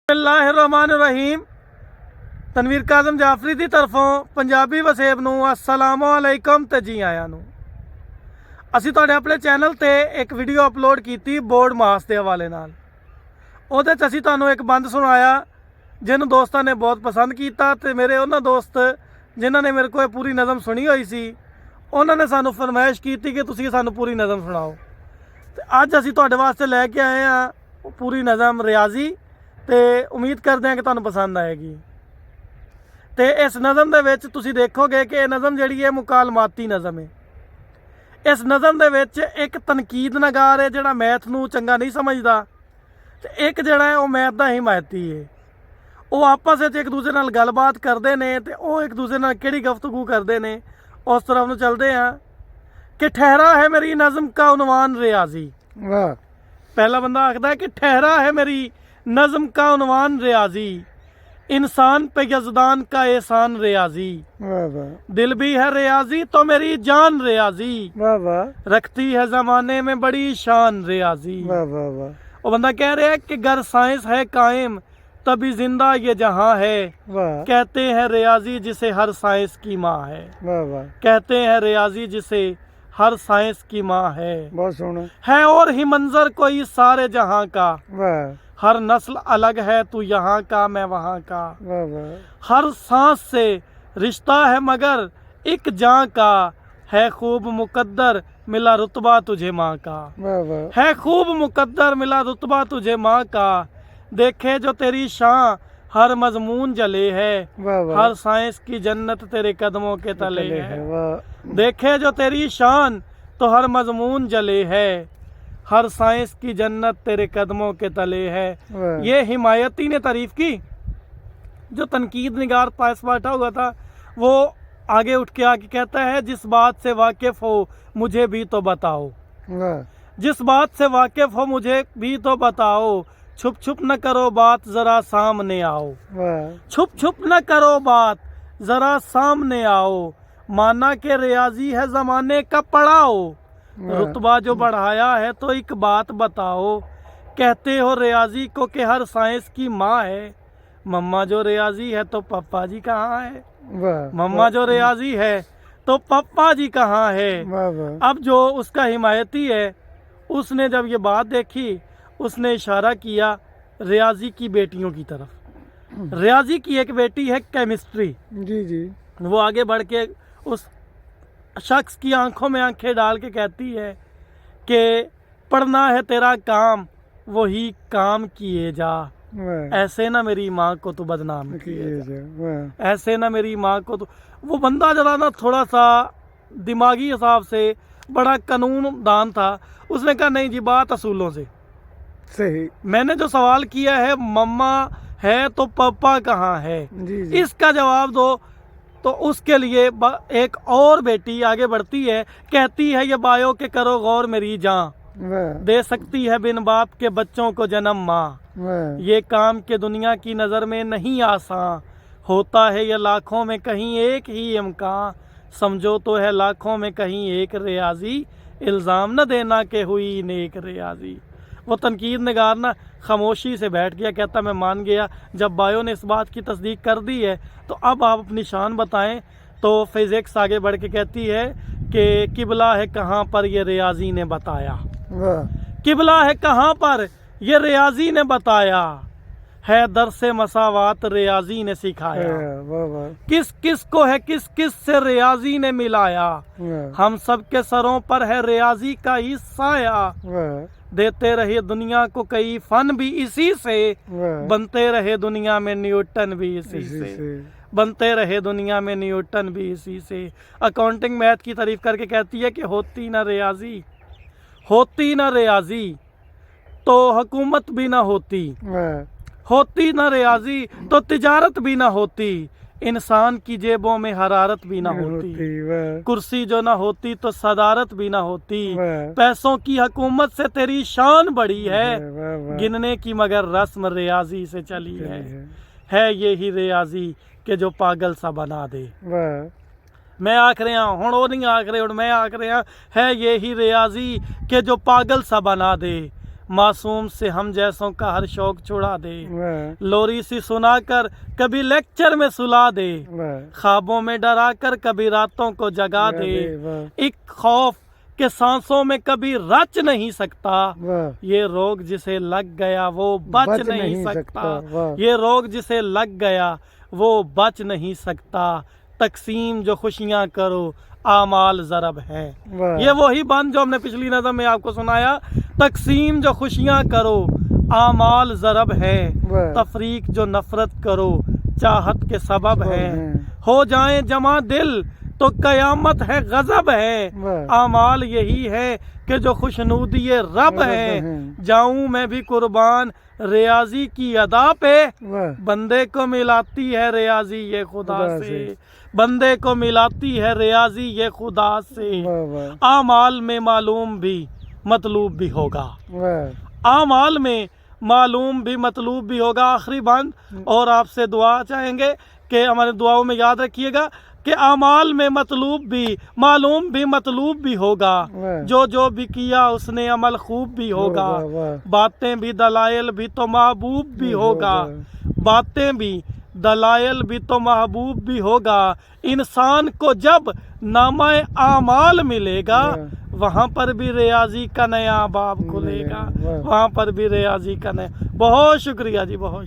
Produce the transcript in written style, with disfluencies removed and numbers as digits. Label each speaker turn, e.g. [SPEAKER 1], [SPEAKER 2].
[SPEAKER 1] बिस्मिल्लाहिर्रहमानिर्रहीम। तनवीर काज़म जाफरी की तरफों पंजाबी वसेब नूं अस्सलामु अलैकुम ते जी आया नूं। असीं तुहाडे अपने चैनल ते एक वीडियो अपलोड की बोर्ड मास के हवाले नाल। उहदे च असीं तुहानूं एक बंद सुनाया जिन्होंने दोस्तों ने बहुत पसंद किया ते मेरे उन्होंने दोस्त जिन्हों ने मेरे को पूरी नज़म सुनी हुई सी उन्होंने सानू फरमाइश की कि तुसीं सानू पूरी नज़म सुनाओ। तो अज असीं तुहाडे वास्ते लैके आए हैं पूरी नज़म रियाजी। तो उम्मीद करते हैं कि तुहानू पसंद आएगी। तो इस नज़म दे विच तुसीं देखोगे कि नज़म जिहड़ी है मुकालमाती नज़म है। इस नज़म दे विच एक तनकीद नगार है जिहड़ा मैथ नू चंगा नहीं समझदा ते एक जिहड़ा है वो मैथ दा हिमायती है। वो आपस में एक दूसरे नाल गलबात करते हैं तो वो एक दूसरे नाल किहड़ी गुफ्तगू करते हैं उस तरफ नू चलते हैं कि ठहरा है मेरी नज़म का उनवान रियाजी।
[SPEAKER 2] वाह।
[SPEAKER 1] पहला बंदा आखदा है कि ठहरा है मेरी नज़म का उनवान रियाजी, इंसान पे यज़दान का एहसान रियाजी।
[SPEAKER 2] वाह वाह
[SPEAKER 1] दिल भी है रियाजी तो मेरी जान रियाजी,
[SPEAKER 2] वाह वाह
[SPEAKER 1] रखती है ज़माने में बड़ी शान रियाजी।
[SPEAKER 2] वाह वाह वाह
[SPEAKER 1] वो बंदा कह रहा है कि गर साइंस है कायम तभी जिंदा ये जहां है,
[SPEAKER 2] वाह
[SPEAKER 1] कहते हैं रियाजी जिसे हर साइंस की माँ है।
[SPEAKER 2] वाह वाह
[SPEAKER 1] कहते हैं रियाजी जिसे हर साइंस की माँ है।
[SPEAKER 2] बहुत सोहना।
[SPEAKER 1] है और ही मंजर कोई सारे जहां का,
[SPEAKER 2] वाह
[SPEAKER 1] हर नस्ल अलग है तू यहाँ का मैं वहाँ का।
[SPEAKER 2] वाह वाह
[SPEAKER 1] हर सांस से रिश्ता है मगर एक जान का, है खूब मुकद्दर मिला रुतबा तुझे माँ का।
[SPEAKER 2] वाह वाह
[SPEAKER 1] है खूब मुकद्दर मिला रुतबा तुझे माँ का, देखे जो तेरी शान हर मजमून जले है,
[SPEAKER 2] वाह वाह
[SPEAKER 1] हर साइंस की जन्नत तेरे कदमों के तले है।
[SPEAKER 2] वाह
[SPEAKER 1] देखे जो तेरी शान तो हर मजमून जले है, हर साइंस की जन्नत तेरे कदमों के तले है।
[SPEAKER 2] वाह
[SPEAKER 1] ये हिमायती ने तारीफ की। जो तनकीद निगार पास बैठा हुआ था वो आगे उठ के आके कहता है जिस बात से वाकिफ हो मुझे भी तो बताओ,
[SPEAKER 2] वाह
[SPEAKER 1] जिस बात से वाकिफ हो मुझे भी तो बताओ, छुप छुप न करो बात जरा सामने आओ।
[SPEAKER 2] वाह
[SPEAKER 1] छुप छुप न करो बात जरा सामने आओ, माना के रियाजी है जमाने का पढ़ाओ। रुतबा जो बढ़ाया है तो एक बात बताओ, कहते हो रियाजी को कि हर साइंस की माँ है। मम्मा जो रियाजी है तो पप्पा जी कहाँ है।
[SPEAKER 2] वाह
[SPEAKER 1] मम्मा जो रियाजी है तो पप्पा जी कहाँ है।
[SPEAKER 2] वाह वाह
[SPEAKER 1] अब जो उसका हिमायती है उसने जब ये बात देखी उसने इशारा किया रियाजी की बेटियों की तरफ। रियाजी की एक बेटी है केमिस्ट्री।
[SPEAKER 2] जी जी
[SPEAKER 1] वो आगे बढ़ के उस शख्स की आंखों में आंखें डाल के कहती है कि पढ़ना है तेरा काम वही काम किए जा,
[SPEAKER 2] वाह
[SPEAKER 1] ऐसे ना मेरी माँ को तू बदनाम किए जा,
[SPEAKER 2] किए जा। वाह
[SPEAKER 1] ऐसे ना मेरी माँ को। तो वो बंदा जरा ना थोड़ा सा दिमागी हिसाब से बड़ा कानूनदान था। उसने कहा नहीं जी बात असूलों से।
[SPEAKER 2] सही।
[SPEAKER 1] मैंने जो सवाल किया है मम्मा है तो पापा कहाँ है,
[SPEAKER 2] जी जी
[SPEAKER 1] इसका जवाब दो। तो उसके लिए एक और बेटी आगे बढ़ती है, कहती है ये बायो के करो गौर मेरी जान,
[SPEAKER 2] वाह
[SPEAKER 1] दे सकती है बिन बाप के बच्चों को जन्म माँ।
[SPEAKER 2] वाह
[SPEAKER 1] ये काम के दुनिया की नज़र में नहीं आसान, होता है ये लाखों में कहीं एक ही इम्कान, समझो तो है लाखों में कहीं एक रियाजी, इल्ज़ाम न देना कि हुई नेक रियाजी। वो तनकीद निगार ना खामोशी से बैठ गया, कहता मैं मान गया। जब बायो ने इस बात की तस्दीक कर दी है तो अब आप अपनी शान बताएं। तो फिजिक्स आगे बढ़ के कहती है कि किबला है कहाँ पर ये रियाजी ने बताया,
[SPEAKER 2] वाह
[SPEAKER 1] किबला है कहाँ पर ये रियाजी ने बताया, है दरसे मसावात रियाजी ने सिखाया,
[SPEAKER 2] वाह वाह
[SPEAKER 1] किस किस को है किस किस से रियाजी ने मिलाया,
[SPEAKER 2] वाह
[SPEAKER 1] हम सब के सरों पर है रियाजी का ही साया,
[SPEAKER 2] वाह
[SPEAKER 1] देते रहे दुनिया को कई फन भी इसी से,
[SPEAKER 2] वाह
[SPEAKER 1] बनते रहे दुनिया में न्यूटन भी इसी
[SPEAKER 2] इसी
[SPEAKER 1] से,
[SPEAKER 2] से।
[SPEAKER 1] बनते रहे दुनिया में न्यूटन भी इसी से। अकाउंटिंग मैथ की तारीफ करके कहती है कि होती ना रियाजी, होती ना रियाजी तो हुकूमत भी ना होती,
[SPEAKER 2] वाह
[SPEAKER 1] होती ना रियाजी तो तिजारत भी ना होती, इंसान की जेबों में हरारत भी ना होती,
[SPEAKER 2] वाह
[SPEAKER 1] कुर्सी जो ना होती तो सदारत भी ना होती,
[SPEAKER 2] वाह
[SPEAKER 1] पैसों की हुकूमत से तेरी शान बड़ी है,
[SPEAKER 2] वाह वाह
[SPEAKER 1] गिनने की मगर रस्म रियाजी से चली है यही रियाजी कि जो पागल सा बना दे।
[SPEAKER 2] वाह
[SPEAKER 1] मैं आख रहा हूँ वो नहीं आख रहे, मैं आख रहा है यही रियाजी कि जो पागल सा बना दे, मासूम से हम जैसों का हर शौक छुड़ा दे,
[SPEAKER 2] वाह
[SPEAKER 1] लोरी सी सुना कर कभी लेक्चर में सुला दे,
[SPEAKER 2] वाह
[SPEAKER 1] ख्वाबों में डरा कर कभी रातों को जगा दे,
[SPEAKER 2] वाह
[SPEAKER 1] एक खौफ के सांसों में कभी रच नहीं सकता,
[SPEAKER 2] वाह
[SPEAKER 1] ये रोग जिसे लग गया वो बच नहीं सकता,
[SPEAKER 2] वाह
[SPEAKER 1] ये रोग जिसे लग गया वो बच नहीं सकता, तकसीम जो खुशियां करो आमाल ज़रब है।
[SPEAKER 2] वाह
[SPEAKER 1] ये वही बंद जो हमने पिछली नज़म में आपको सुनाया, तकसीम जो खुशियां करो आमाल ज़रब है,
[SPEAKER 2] वाह
[SPEAKER 1] तफरीक जो नफरत करो चाहत के सबब है,
[SPEAKER 2] हैं।
[SPEAKER 1] हो जाए जमा दिल तो कयामत है गजब है,
[SPEAKER 2] वाह
[SPEAKER 1] आमाल यही है कि जो खुशनूदी रब
[SPEAKER 2] रब
[SPEAKER 1] है,
[SPEAKER 2] हैं।
[SPEAKER 1] जाऊं मैं भी कुर्बान रियाजी की अदा पे,
[SPEAKER 2] वाह
[SPEAKER 1] बंदे को मिलाती है रियाजी ये खुदा
[SPEAKER 2] खुदा
[SPEAKER 1] से,
[SPEAKER 2] से।
[SPEAKER 1] बंदे को मिलाती है रियाजी ये खुदा से,
[SPEAKER 2] वाह वाह
[SPEAKER 1] आमाल में मालूम भी मतलूब भी होगा,
[SPEAKER 2] वाह
[SPEAKER 1] आमाल में मालूम भी मतलूब भी होगा। आखिरी बंद और आपसे दुआ चाहेंगे कि हमारे दुआओं में याद रखिएगा कि आमाल में मतलूब भी मालूम भी मतलूब भी होगा,
[SPEAKER 2] वाह।
[SPEAKER 1] जो भी किया उसने अमल खूब भी होगा,
[SPEAKER 2] वाह, वाह।
[SPEAKER 1] बातें भी दलाइल भी तो महबूब भी होगा, बातें भी दलाइल भी तो महबूब भी होगा, इंसान को जब नामाए आमाल मिलेगा वहाँ पर भी रियाजी का नया बाब खुलेगा,
[SPEAKER 2] वाह।
[SPEAKER 1] वहाँ पर भी रियाजी का नया। बहुत शुक्रिया जी, बहुत शुक्रिया।